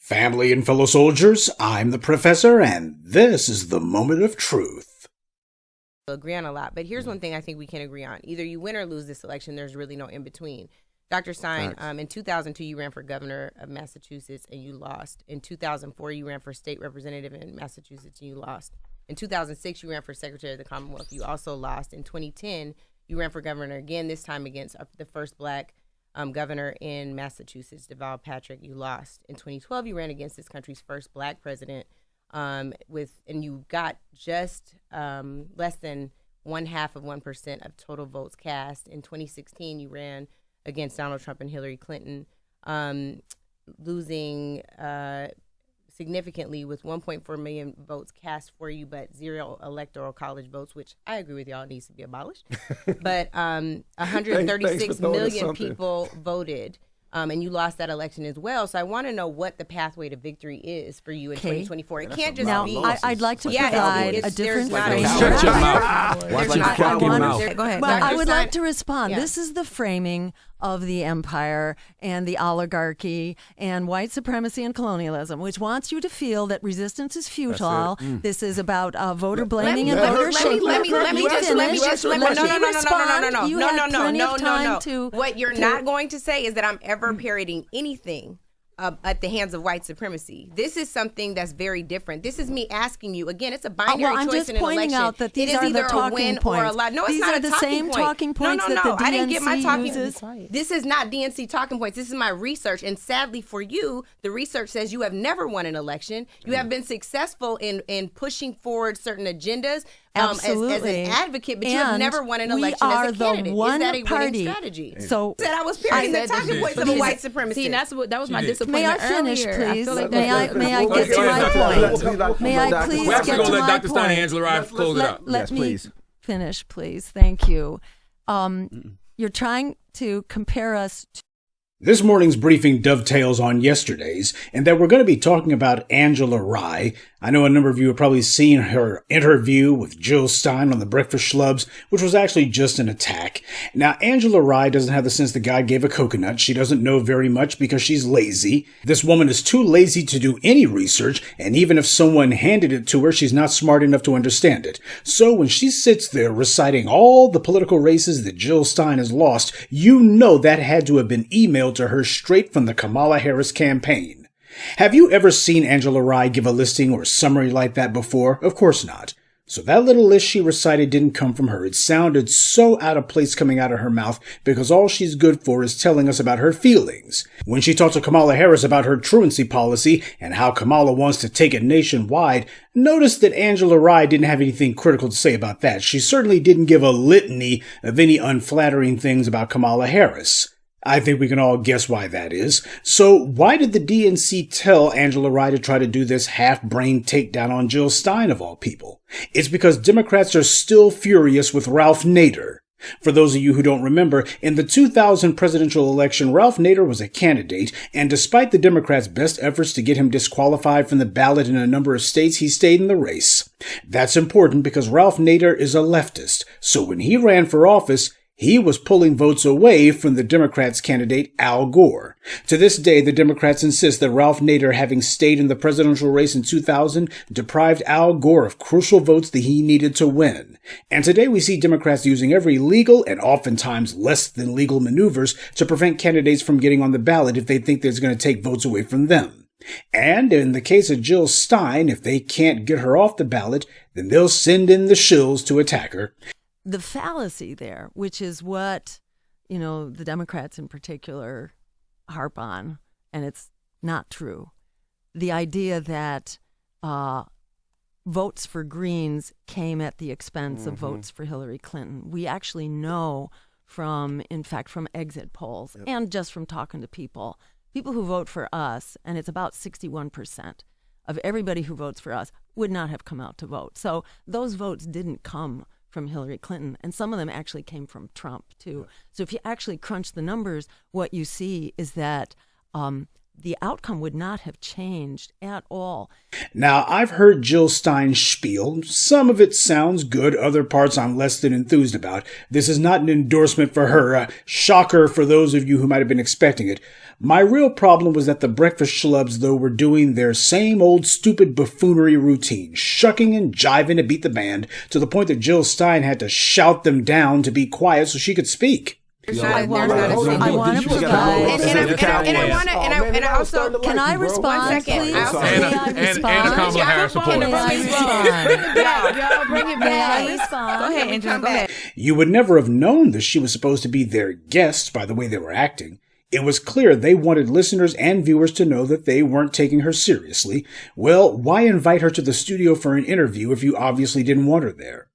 Family and fellow soldiers, I'm the professor, and this is the moment of truth. Agree on a lot, but here's one thing I think we can agree on. Either you win or lose this election. There's really no in between. Dr. Stein, in 2002, you ran for governor of Massachusetts and you lost. In 2004, you ran for state representative in Massachusetts and you lost. In 2006, you ran for secretary of the Commonwealth. You also lost. In 2010, you ran for governor again, this time against the first black governor in Massachusetts, Deval Patrick. You lost. In 2012, you ran against this country's first black president, and you got just less than 0.5% of total votes cast. In 2016, you ran against Donald Trump and Hillary Clinton, losing significantly with 1.4 million votes cast for you, but 0 electoral college votes, which I agree with y'all needs to be abolished. But 136 million people voted, and you lost that election as well. So I want to know what the pathway to victory is for you in 2024. It can't just be. I'd like to provide a different framing. Shut your mouth. Watch your fucking mouth. Go ahead. Well, Dr. I would Stein. like to respond. Yeah. This is the framing of the empire and the oligarchy and white supremacy and colonialism, which wants you to feel that resistance is futile. This is about voter blaming and voter shaming. Let me just no. What you're not going to say is that I'm ever parodying anything at the hands of white supremacy. This is something that's very different. This is me asking you again. It's a binary choice in an election. I'm just pointing out that these are the talking points. No, it's these not are a the talking same point. talking points No. that the DNC I didn't get my talking uses. This is not DNC talking points. This is my research. And sadly for you, the research says you have never won an election. You have been successful in pushing forward certain agendas. As an advocate, but you have never won an election as a candidate. Is that a winning strategy? So I was parodying the talking points of a white supremacist. See, that was my disappointment. May I finish, earlier. please? I like May I get to my point? May I please We're get actually to going to my let Dr. Stein and point? Angela Rye close it up. Let me finish, please. Thank you. You're trying to compare us to This morning's briefing dovetails on yesterday's, and that we're going to be talking about Angela Rye. I know a number of you have probably seen her interview with Jill Stein on the Breakfast Schlubs, which was actually just an attack. Now, Angela Rye doesn't have the sense that God gave a coconut. She doesn't know very much because she's lazy. This woman is too lazy to do any research, and even if someone handed it to her, she's not smart enough to understand it. So when she sits there reciting all the political races that Jill Stein has lost, you know that had to have been emailed to her straight from the Kamala Harris campaign. Have you ever seen Angela Rye give a listing or summary like that before? Of course not. So that little list she recited didn't come from her. It sounded so out of place coming out of her mouth because all she's good for is telling us about her feelings. When she talked to Kamala Harris about her truancy policy and how Kamala wants to take it nationwide, notice that Angela Rye didn't have anything critical to say about that. She certainly didn't give a litany of any unflattering things about Kamala Harris. I think we can all guess why that is. So why did the DNC tell Angela Rye to try to do this half-brained takedown on Jill Stein of all people? It's because Democrats are still furious with Ralph Nader. For those of you who don't remember, in the 2000 presidential election, Ralph Nader was a candidate, and despite the Democrats' best efforts to get him disqualified from the ballot in a number of states, he stayed in the race. That's important because Ralph Nader is a leftist, so when he ran for office, he was pulling votes away from the Democrats' candidate, Al Gore. To this day, the Democrats insist that Ralph Nader, having stayed in the presidential race in 2000, deprived Al Gore of crucial votes that he needed to win. And today we see Democrats using every legal and oftentimes less than legal maneuvers to prevent candidates from getting on the ballot if they think that's going to take votes away from them. And in the case of Jill Stein, if they can't get her off the ballot, then they'll send in the shills to attack her. the fallacy there, which is what, you know, the Democrats in particular harp on, and it's not true. The idea that votes for Greens came at the expense of votes for Hillary Clinton. We actually know from exit polls and just from talking to people who vote for us, and it's about 61% of everybody who votes for us would not have come out to vote. So those votes didn't come from Hillary Clinton, and some of them actually came from Trump too. So if you actually crunch the numbers, what you see is that the outcome would not have changed at all. Now, I've heard Jill Stein's spiel. Some of it sounds good, other parts I'm less than enthused about. This is not an endorsement for her, a shocker for those of you who might have been expecting it. My real problem was that the breakfast schlubs, though, were doing their same old stupid buffoonery routine, shucking and jiving to beat the band, to the point that Jill Stein had to shout them down to be quiet so she could speak. I want to provide. And I also Can I respond, 1 second. please? I also- May I And respond? Kamala Harris support. May I respond? Y'all bring it May back. I respond? Go ahead, Angela. Go ahead. You would never have known that she was supposed to be their guest by the way they were acting. It was clear they wanted listeners and viewers to know that they weren't taking her seriously. Well, why invite her to the studio for an interview if you obviously didn't want her there?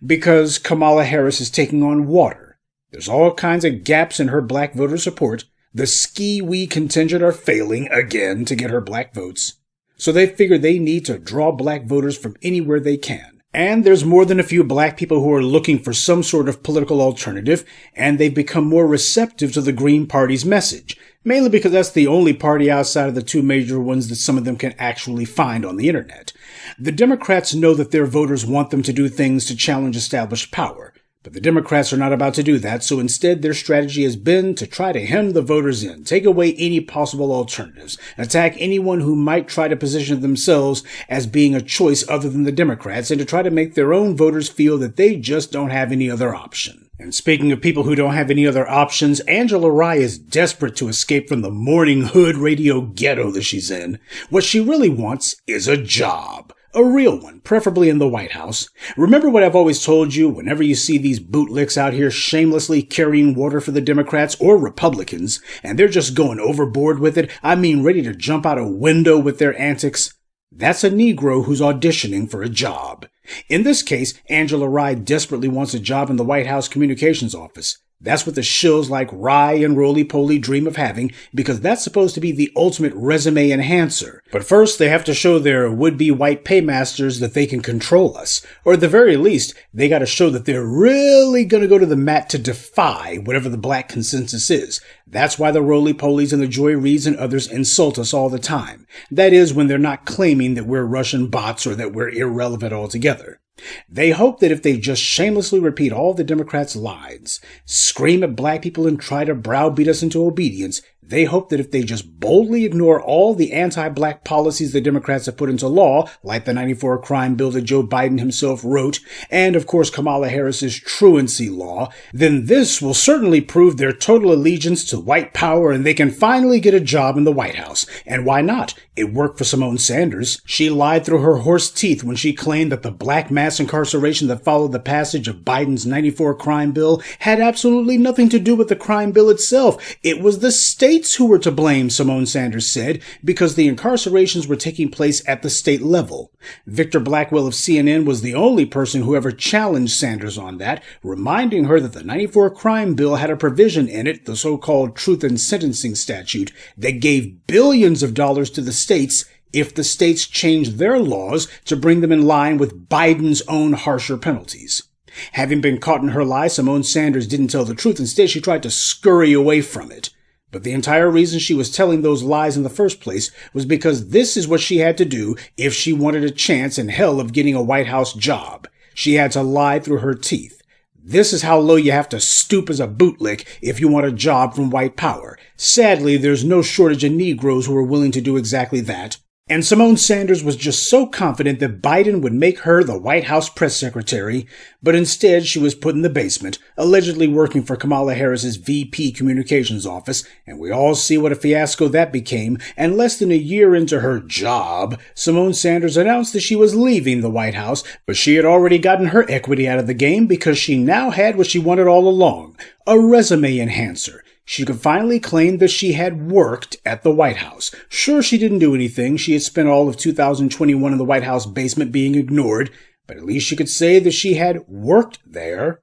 Because Kamala Harris is taking on water. There's all kinds of gaps in her black voter support. The ski-wee contingent are failing again to get her black votes. So they figure they need to draw black voters from anywhere they can. And there's more than a few black people who are looking for some sort of political alternative, and they've become more receptive to the Green Party's message, mainly because that's the only party outside of the two major ones that some of them can actually find on the internet. The Democrats know that their voters want them to do things to challenge established power. But the Democrats are not about to do that, so instead their strategy has been to try to hem the voters in, take away any possible alternatives, attack anyone who might try to position themselves as being a choice other than the Democrats, and to try to make their own voters feel that they just don't have any other option. And speaking of people who don't have any other options, Angela Rye is desperate to escape from the morning hood radio ghetto that she's in. What she really wants is a job. A real one, preferably in the White House. Remember what I've always told you, whenever you see these bootlicks out here shamelessly carrying water for the Democrats or Republicans, and they're just going overboard with it, I mean ready to jump out a window with their antics, that's a Negro who's auditioning for a job. In this case, Angela Rye desperately wants a job in the White House Communications Office. That's what the shills like Rye and Roly-Poly dream of having, because that's supposed to be the ultimate resume enhancer. But first, they have to show their would-be white paymasters that they can control us. Or at the very least, they gotta show that they're really gonna go to the mat to defy whatever the black consensus is. That's why the Roly-Polies and the Joy Reids and others insult us all the time. That is, when they're not claiming that we're Russian bots or that we're irrelevant altogether. They hope that if they just shamelessly repeat all the Democrats' lies, scream at black people and try to browbeat us into obedience, they hope that if they just boldly ignore all the anti-black policies the Democrats have put into law, like the 94 crime bill that Joe Biden himself wrote, and of course Kamala Harris's truancy law, then this will certainly prove their total allegiance to white power and they can finally get a job in the White House. And why not? It worked for Simone Sanders. She lied through her horse teeth when she claimed that the black mass incarceration that followed the passage of Biden's 94 crime bill had absolutely nothing to do with the crime bill itself. It was the states who were to blame, Simone Sanders said, because the incarcerations were taking place at the state level. Victor Blackwell of CNN was the only person who ever challenged Sanders on that, reminding her that the 94 crime bill had a provision in it, the so-called Truth in Sentencing statute, that gave billions of dollars to the states if the states changed their laws to bring them in line with Biden's own harsher penalties. Having been caught in her lie, Simone Sanders didn't tell the truth. Instead, she tried to scurry away from it. But the entire reason she was telling those lies in the first place was because this is what she had to do if she wanted a chance in hell of getting a White House job. She had to lie through her teeth. This is how low you have to stoop as a bootlick if you want a job from white power. Sadly, there's no shortage of Negroes who are willing to do exactly that. And Simone Sanders was just so confident that Biden would make her the White House press secretary, but instead she was put in the basement, allegedly working for Kamala Harris's VP Communications office, and we all see what a fiasco that became, and less than a year into her job, Simone Sanders announced that she was leaving the White House, but she had already gotten her equity out of the game because she now had what she wanted all along, a resume enhancer. She could finally claim that she had worked at the White House. Sure, she didn't do anything. She had spent all of 2021 in the White House basement being ignored, but at least she could say that she had worked there.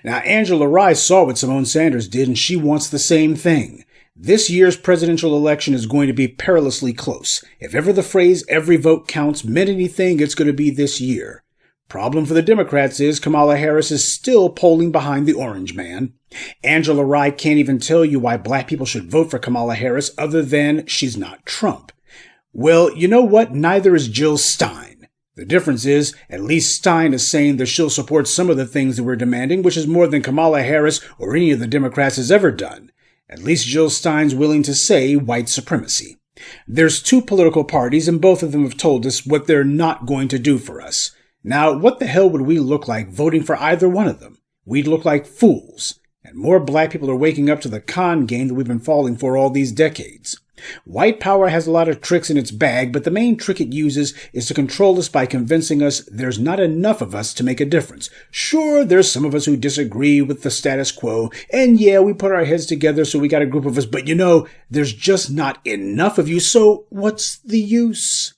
Now, Angela Rye saw what Simone Sanders did, and she wants the same thing. This year's presidential election is going to be perilously close. If ever the phrase "every vote counts" meant anything, it's going to be this year. Problem for the Democrats is Kamala Harris is still polling behind the orange man. Angela Rye can't even tell you why black people should vote for Kamala Harris other than she's not Trump. Well, you know what? Neither is Jill Stein. The difference is, at least Stein is saying that she'll support some of the things that we're demanding, which is more than Kamala Harris or any of the Democrats has ever done. At least Jill Stein's willing to say white supremacy. There's two political parties, and both of them have told us what they're not going to do for us. Now, what the hell would we look like voting for either one of them? We'd look like fools. And more black people are waking up to the con game that we've been falling for all these decades. White power has a lot of tricks in its bag, but the main trick it uses is to control us by convincing us there's not enough of us to make a difference. Sure, there's some of us who disagree with the status quo, and yeah, we put our heads together so we got a group of us, but there's just not enough of you, so what's the use?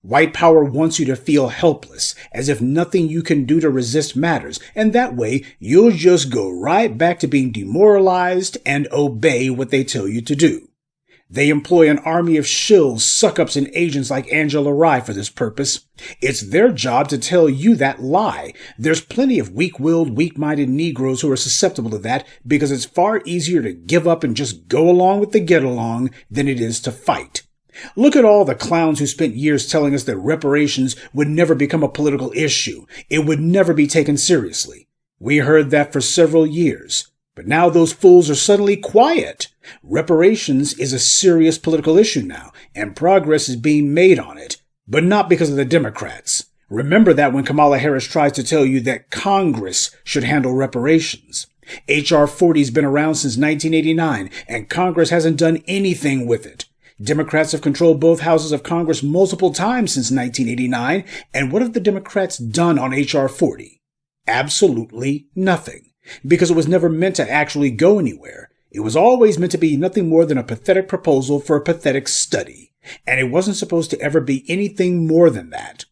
White power wants you to feel helpless, as if nothing you can do to resist matters, and that way you'll just go right back to being demoralized and obey what they tell you to do. They employ an army of shills, suck-ups, and agents like Angela Rye for this purpose. It's their job to tell you that lie. There's plenty of weak-willed, weak-minded Negroes who are susceptible to that because it's far easier to give up and just go along with the get-along than it is to fight. Look at all the clowns who spent years telling us that reparations would never become a political issue. It would never be taken seriously. We heard that for several years. But now those fools are suddenly quiet. Reparations is a serious political issue now, and progress is being made on it, but not because of the Democrats. Remember that when Kamala Harris tries to tell you that Congress should handle reparations. H.R. 40's been around since 1989, and Congress hasn't done anything with it. Democrats have controlled both houses of Congress multiple times since 1989, and what have the Democrats done on H.R. 40? Absolutely nothing. Because it was never meant to actually go anywhere. It was always meant to be nothing more than a pathetic proposal for a pathetic study. And it wasn't supposed to ever be anything more than that.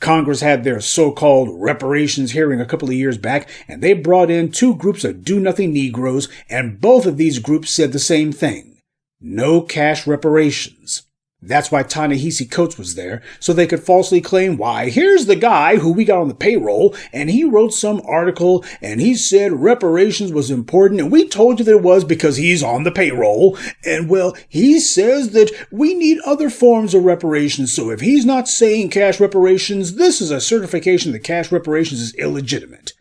Congress had their so-called reparations hearing a couple of years back, and they brought in two groups of do-nothing Negroes, and both of these groups said the same thing. No cash reparations. That's why Ta-Nehisi Coates was there, so they could falsely claim, why, here's the guy who we got on the payroll, and he wrote some article, and he said reparations was important, and we told you that it was because he's on the payroll, and well, he says that we need other forms of reparations, so if he's not saying cash reparations, this is a certification that cash reparations is illegitimate.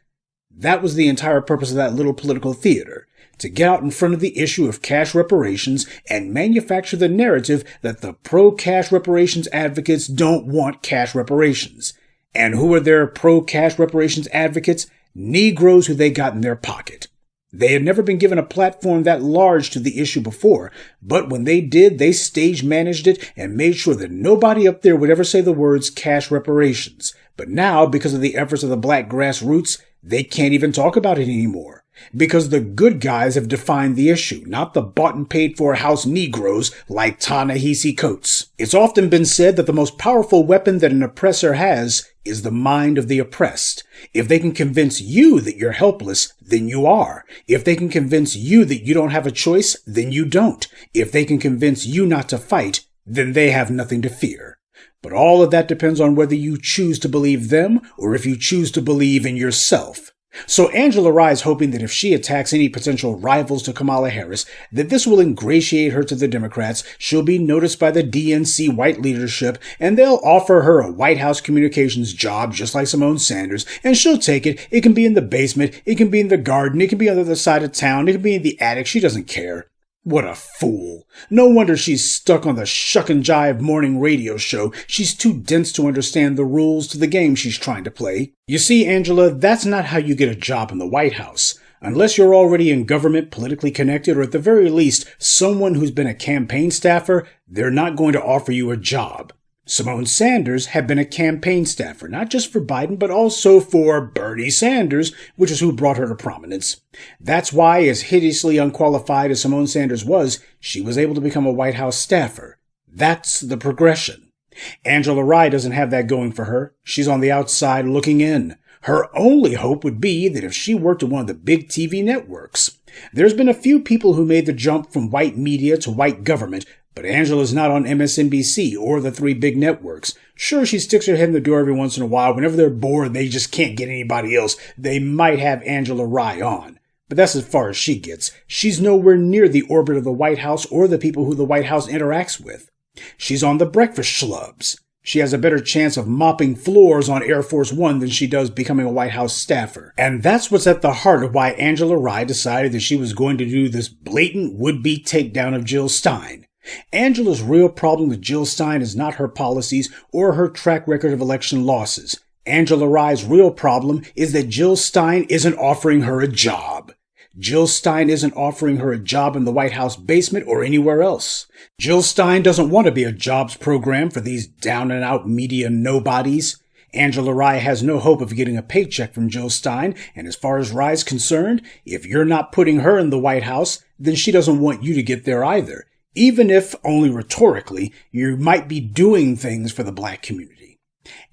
That was the entire purpose of that little political theater. To get out in front of the issue of cash reparations and manufacture the narrative that the pro-cash reparations advocates don't want cash reparations. And who are their pro-cash reparations advocates? Negroes who they got in their pocket. They had never been given a platform that large to the issue before, but when they did, they stage managed it and made sure that nobody up there would ever say the words cash reparations. But now, because of the efforts of the black grassroots, they can't even talk about it anymore. Because the good guys have defined the issue, not the bought and paid for house Negroes like Ta-Nehisi Coates. It's often been said that the most powerful weapon that an oppressor has is the mind of the oppressed. If they can convince you that you're helpless, then you are. If they can convince you that you don't have a choice, then you don't. If they can convince you not to fight, then they have nothing to fear. But all of that depends on whether you choose to believe them or if you choose to believe in yourself. So Angela Rye is hoping that if she attacks any potential rivals to Kamala Harris, that this will ingratiate her to the Democrats, she'll be noticed by the DNC white leadership, and they'll offer her a White House communications job just like Simone Sanders, and she'll take it. It can be in the basement, it can be in the garden, it can be on the other side of town, it can be in the attic, she doesn't care. What a fool. No wonder she's stuck on the shuck and jive morning radio show. She's too dense to understand the rules to the game she's trying to play. You see, Angela, that's not how you get a job in the White House. Unless you're already in government, politically connected, or at the very least, someone who's been a campaign staffer, they're not going to offer you a job. Simone Sanders had been a campaign staffer, not just for Biden, but also for Bernie Sanders, which is who brought her to prominence. That's why, as hideously unqualified as Simone Sanders was, she was able to become a White House staffer. That's the progression. Angela Rye doesn't have that going for her. She's on the outside looking in. Her only hope would be that if she worked at one of the big TV networks. There's been a few people who made the jump from white media to white government, but Angela's not on MSNBC or the three big networks. Sure, she sticks her head in the door every once in a while. Whenever they're bored and they just can't get anybody else, they might have Angela Rye on. But that's as far as she gets. She's nowhere near the orbit of the White House or the people who the White House interacts with. She's on the breakfast schlubs. She has a better chance of mopping floors on Air Force One than she does becoming a White House staffer. And that's what's at the heart of why Angela Rye decided that she was going to do this blatant would-be takedown of Jill Stein. Angela's real problem with Jill Stein is not her policies or her track record of election losses. Angela Rye's real problem is that Jill Stein isn't offering her a job. Jill Stein isn't offering her a job in the White House basement or anywhere else. Jill Stein doesn't want to be a jobs program for these down-and-out media nobodies. Angela Rye has no hope of getting a paycheck from Jill Stein, and as far as Rye's concerned, if you're not putting her in the White House, then she doesn't want you to get there either, even if, only rhetorically, you might be doing things for the black community.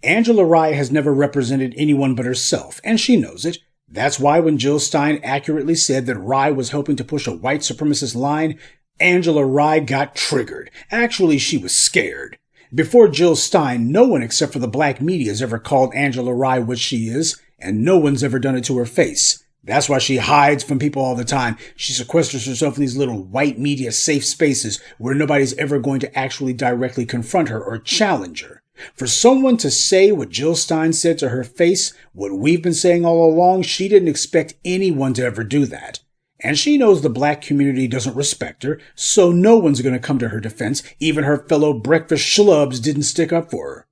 Angela Rye has never represented anyone but herself, and she knows it. That's why when Jill Stein accurately said that Rye was helping to push a white supremacist line, Angela Rye got triggered. Actually, she was scared. Before Jill Stein, no one except for the black media has ever called Angela Rye what she is, and no one's ever done it to her face. That's why she hides from people all the time. She sequesters herself in these little white media safe spaces where nobody's ever going to actually directly confront her or challenge her. For someone to say what Jill Stein said to her face, what we've been saying all along, she didn't expect anyone to ever do that. And she knows the black community doesn't respect her, so no one's going to come to her defense. Even her fellow breakfast schlubs didn't stick up for her.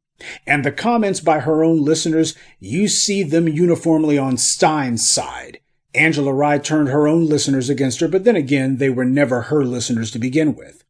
And the comments by her own listeners, you see them uniformly on Stein's side. Angela Rye turned her own listeners against her, but then again, they were never her listeners to begin with.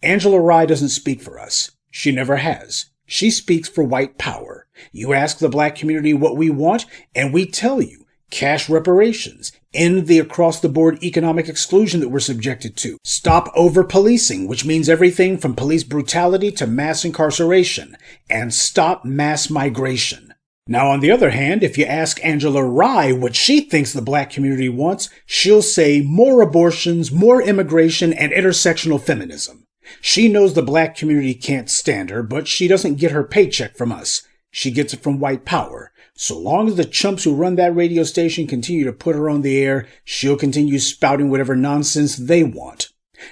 Angela Rye doesn't speak for us. She never has. She speaks for white power. You ask the black community what we want, and we tell you. Cash reparations. End the across-the-board economic exclusion that we're subjected to. Stop over-policing, which means everything from police brutality to mass incarceration. And stop mass migration. Now, on the other hand, if you ask Angela Rye what she thinks the black community wants, she'll say more abortions, more immigration, and intersectional feminism. She knows the black community can't stand her, but she doesn't get her paycheck from us. She gets it from white power. So long as the chumps who run that radio station continue to put her on the air, she'll continue spouting whatever nonsense they want.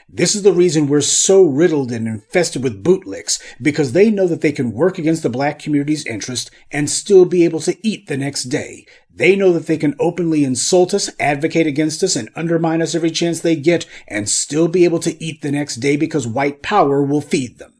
This is the reason we're so riddled and infested with bootlicks, because they know that they can work against the black community's interest and still be able to eat the next day. They know that they can openly insult us, advocate against us, and undermine us every chance they get, and still be able to eat the next day because white power will feed them.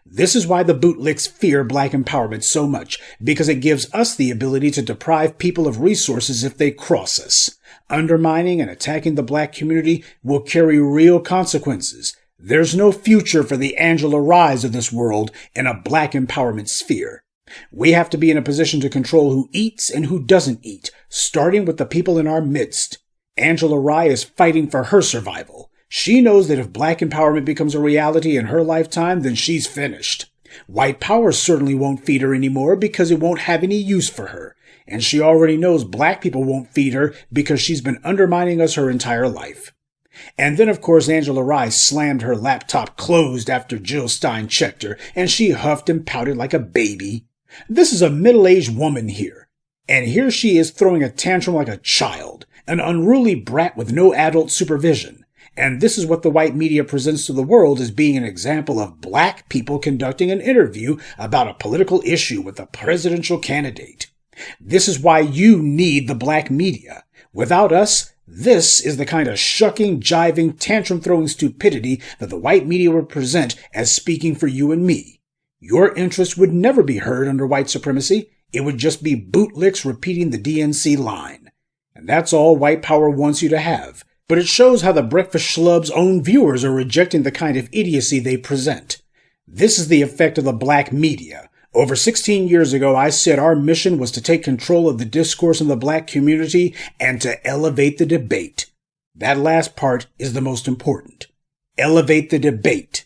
This is why the bootlicks fear black empowerment so much, because it gives us the ability to deprive people of resources if they cross us. Undermining and attacking the black community will carry real consequences. There's no future for the Angela Ryes of this world in a black empowerment sphere. We have to be in a position to control who eats and who doesn't eat, starting with the people in our midst. Angela Rye is fighting for her survival. She knows that if black empowerment becomes a reality in her lifetime, then she's finished. White power certainly won't feed her anymore because it won't have any use for her. And she already knows black people won't feed her because she's been undermining us her entire life. And then, of course, Angela Rye slammed her laptop closed after Jill Stein checked her, and she huffed and pouted like a baby. This is a middle-aged woman here. And here she is throwing a tantrum like a child, an unruly brat with no adult supervision. And this is what the white media presents to the world as being an example of black people conducting an interview about a political issue with a presidential candidate. This is why you need the black media. Without us, this is the kind of shucking, jiving, tantrum-throwing stupidity that the white media would present as speaking for you and me. Your interests would never be heard under white supremacy. It would just be bootlicks repeating the DNC line. And that's all white power wants you to have. But it shows how the breakfast schlub's own viewers are rejecting the kind of idiocy they present. This is the effect of the black media. Over 16 years ago, I said our mission was to take control of the discourse in the black community and to elevate the debate. That last part is the most important. Elevate the debate.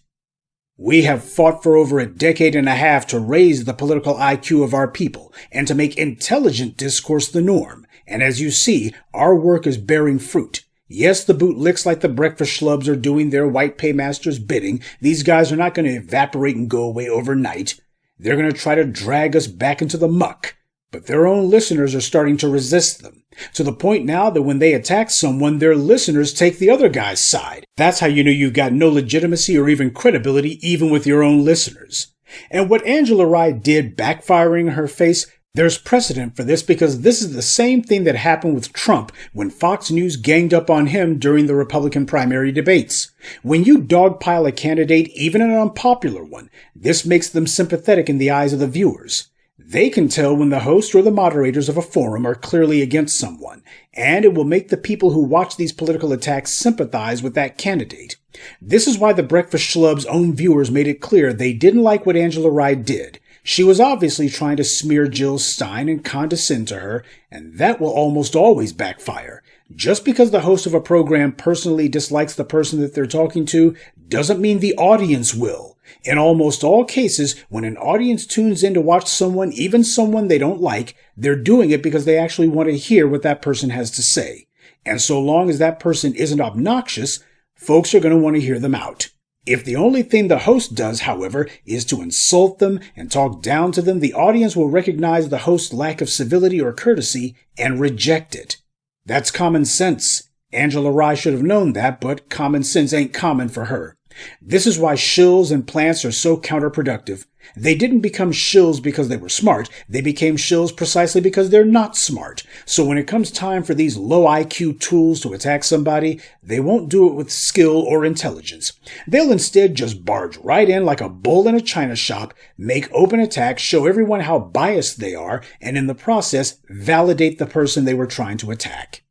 We have fought for over a decade and a half to raise the political IQ of our people and to make intelligent discourse the norm. And as you see, our work is bearing fruit. Yes, the bootlicks like the breakfast schlubs are doing their white paymasters' bidding. These guys are not going to evaporate and go away overnight. They're going to try to drag us back into the muck. But their own listeners are starting to resist them, to the point now that when they attack someone, their listeners take the other guy's side. That's how you know you've got no legitimacy or even credibility even with your own listeners. And what Angela Rye did backfiring in her face, there's precedent for this because this is the same thing that happened with Trump when Fox News ganged up on him during the Republican primary debates. When you dogpile a candidate, even an unpopular one, this makes them sympathetic in the eyes of the viewers. They can tell when the host or the moderators of a forum are clearly against someone, and it will make the people who watch these political attacks sympathize with that candidate. This is why the Breakfast Schlub's own viewers made it clear they didn't like what Angela Rye did. She was obviously trying to smear Jill Stein and condescend to her, and that will almost always backfire. Just because the host of a program personally dislikes the person that they're talking to doesn't mean the audience will. In almost all cases, when an audience tunes in to watch someone, even someone they don't like, they're doing it because they actually want to hear what that person has to say. And so long as that person isn't obnoxious, folks are going to want to hear them out. If the only thing the host does, however, is to insult them and talk down to them, the audience will recognize the host's lack of civility or courtesy and reject it. That's common sense. Angela Rye should have known that, but common sense ain't common for her. This is why shills and plants are so counterproductive. They didn't become shills because they were smart. They became shills precisely because they're not smart. So when it comes time for these low IQ tools to attack somebody, they won't do it with skill or intelligence. They'll instead just barge right in like a bull in a china shop, make open attacks, show everyone how biased they are, and in the process, validate the person they were trying to attack.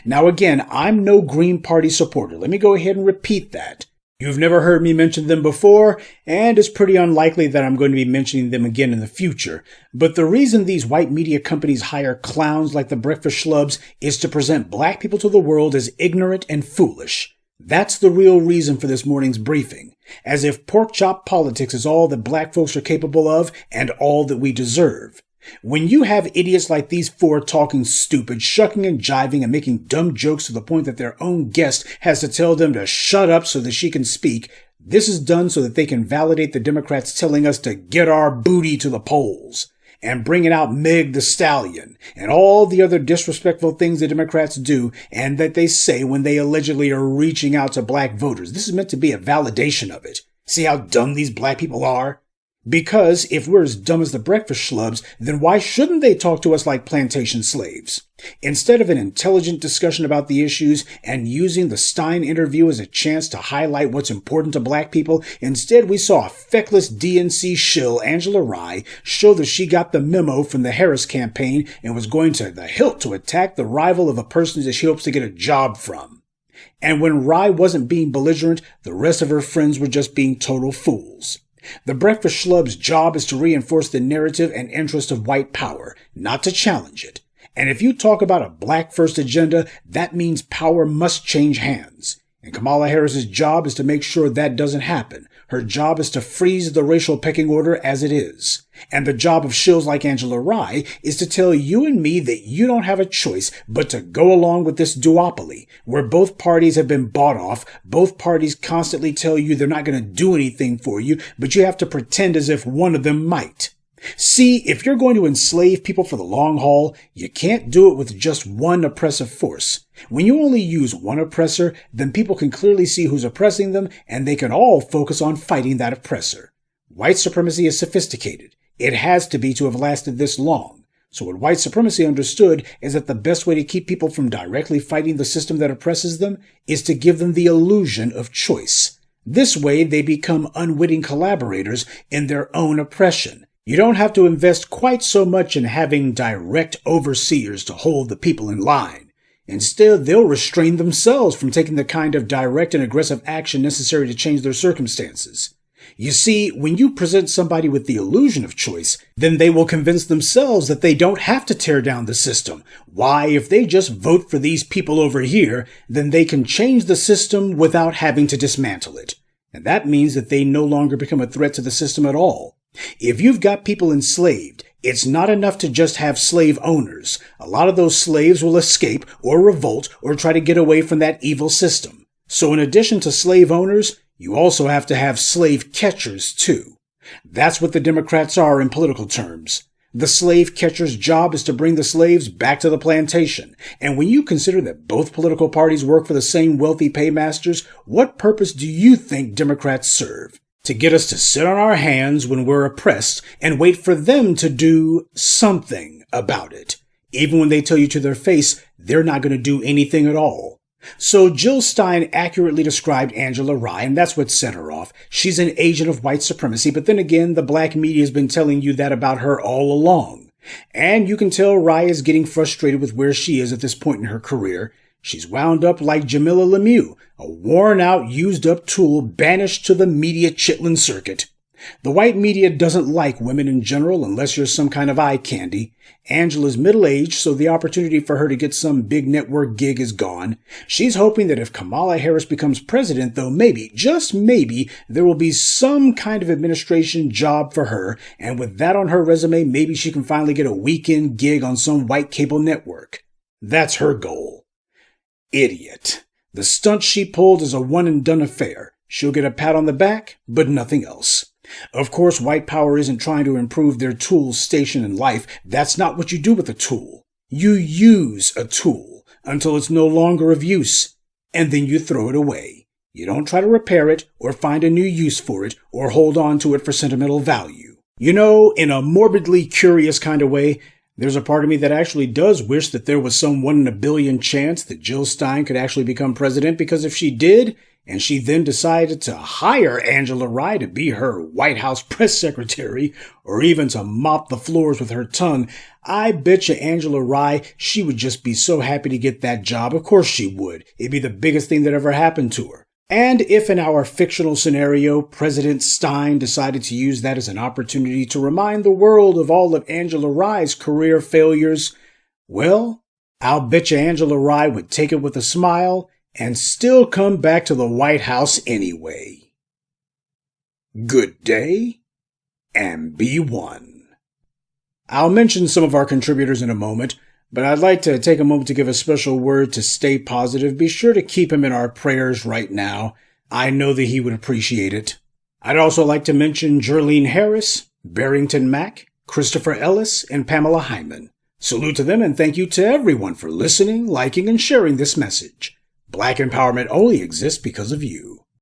Now again, I'm no Green Party supporter. Let me go ahead and repeat that. You've never heard me mention them before, and it's pretty unlikely that I'm going to be mentioning them again in the future. But the reason these white media companies hire clowns like the Breakfast Schlubs is to present black people to the world as ignorant and foolish. That's the real reason for this morning's briefing. As if pork chop politics is all that black folks are capable of and all that we deserve. When you have idiots like these four talking stupid, shucking and jiving and making dumb jokes to the point that their own guest has to tell them to shut up so that she can speak, this is done so that they can validate the Democrats telling us to get our booty to the polls and bringing out Meg the Stallion and all the other disrespectful things the Democrats do and that they say when they allegedly are reaching out to black voters. This is meant to be a validation of it. See how dumb these black people are? Because if we're as dumb as the Breakfast Schlubs, then why shouldn't they talk to us like plantation slaves? Instead of an intelligent discussion about the issues and using the Stein interview as a chance to highlight what's important to black people, instead we saw a feckless DNC shill, Angela Rye, show that she got the memo from the Harris campaign and was going to the hilt to attack the rival of a person that she hopes to get a job from. And when Rye wasn't being belligerent, the rest of her friends were just being total fools. The Breakfast Schlub's job is to reinforce the narrative and interest of white power, not to challenge it. And if you talk about a black first agenda, that means power must change hands. And Kamala Harris's job is to make sure that doesn't happen. Her job is to freeze the racial pecking order as it is. And the job of shills like Angela Rye is to tell you and me that you don't have a choice but to go along with this duopoly, where both parties have been bought off, both parties constantly tell you they're not going to do anything for you, but you have to pretend as if one of them might. See, if you're going to enslave people for the long haul, you can't do it with just one oppressive force. When you only use one oppressor, then people can clearly see who's oppressing them, and they can all focus on fighting that oppressor. White supremacy is sophisticated. It has to be to have lasted this long. So what white supremacy understood is that the best way to keep people from directly fighting the system that oppresses them is to give them the illusion of choice. This way, they become unwitting collaborators in their own oppression. You don't have to invest quite so much in having direct overseers to hold the people in line. Instead, they'll restrain themselves from taking the kind of direct and aggressive action necessary to change their circumstances. You see, when you present somebody with the illusion of choice, then they will convince themselves that they don't have to tear down the system. Why, if they just vote for these people over here, then they can change the system without having to dismantle it. And that means that they no longer become a threat to the system at all. If you've got people enslaved, it's not enough to just have slave owners. A lot of those slaves will escape or revolt or try to get away from that evil system. So in addition to slave owners, you also have to have slave catchers too. That's what the Democrats are in political terms. The slave catcher's job is to bring the slaves back to the plantation. And when you consider that both political parties work for the same wealthy paymasters, what purpose do you think Democrats serve? To get us to sit on our hands when we're oppressed and wait for them to do something about it. Even when they tell you to their face, they're not going to do anything at all. So Jill Stein accurately described Angela Rye, and that's what set her off. She's an agent of white supremacy, but then again, the black media has been telling you that about her all along. And you can tell Rye is getting frustrated with where she is at this point in her career. She's wound up like Jamila Lemieux, a worn-out, used-up tool banished to the media chitlin circuit. The white media doesn't like women in general unless you're some kind of eye candy. Angela's middle-aged, so the opportunity for her to get some big network gig is gone. She's hoping that if Kamala Harris becomes president, though maybe, just maybe, there will be some kind of administration job for her, and with that on her resume, maybe she can finally get a weekend gig on some white cable network. That's her goal. Idiot. The stunt she pulled is a one-and-done affair. She'll get a pat on the back, but nothing else. Of course, white power isn't trying to improve their tool's station in life. That's not what you do with a tool. You use a tool until it's no longer of use, and then you throw it away. You don't try to repair it or find a new use for it or hold on to it for sentimental value. You know, in a morbidly curious kind of way, there's a part of me that actually does wish that there was some 1 in a billion chance that Jill Stein could actually become president, because if she did, and she then decided to hire Angela Rye to be her White House press secretary, or even to mop the floors with her tongue, I bet you Angela Rye, she would just be so happy to get that job. Of course she would. It'd be the biggest thing that ever happened to her. And if in our fictional scenario, President Stein decided to use that as an opportunity to remind the world of all of Angela Rye's career failures, well, I'll bet you Angela Rye would take it with a smile and still come back to the White House anyway. Good day, and be one. I'll mention some of our contributors in a moment, but I'd like to take a moment to give a special word to Stay Positive. Be sure to keep him in our prayers right now. I know that he would appreciate it. I'd also like to mention Jerlene Harris, Barrington Mack, Christopher Ellis, and Pamela Hyman. Salute to them, and thank you to everyone for listening, liking, and sharing this message. Black empowerment only exists because of you.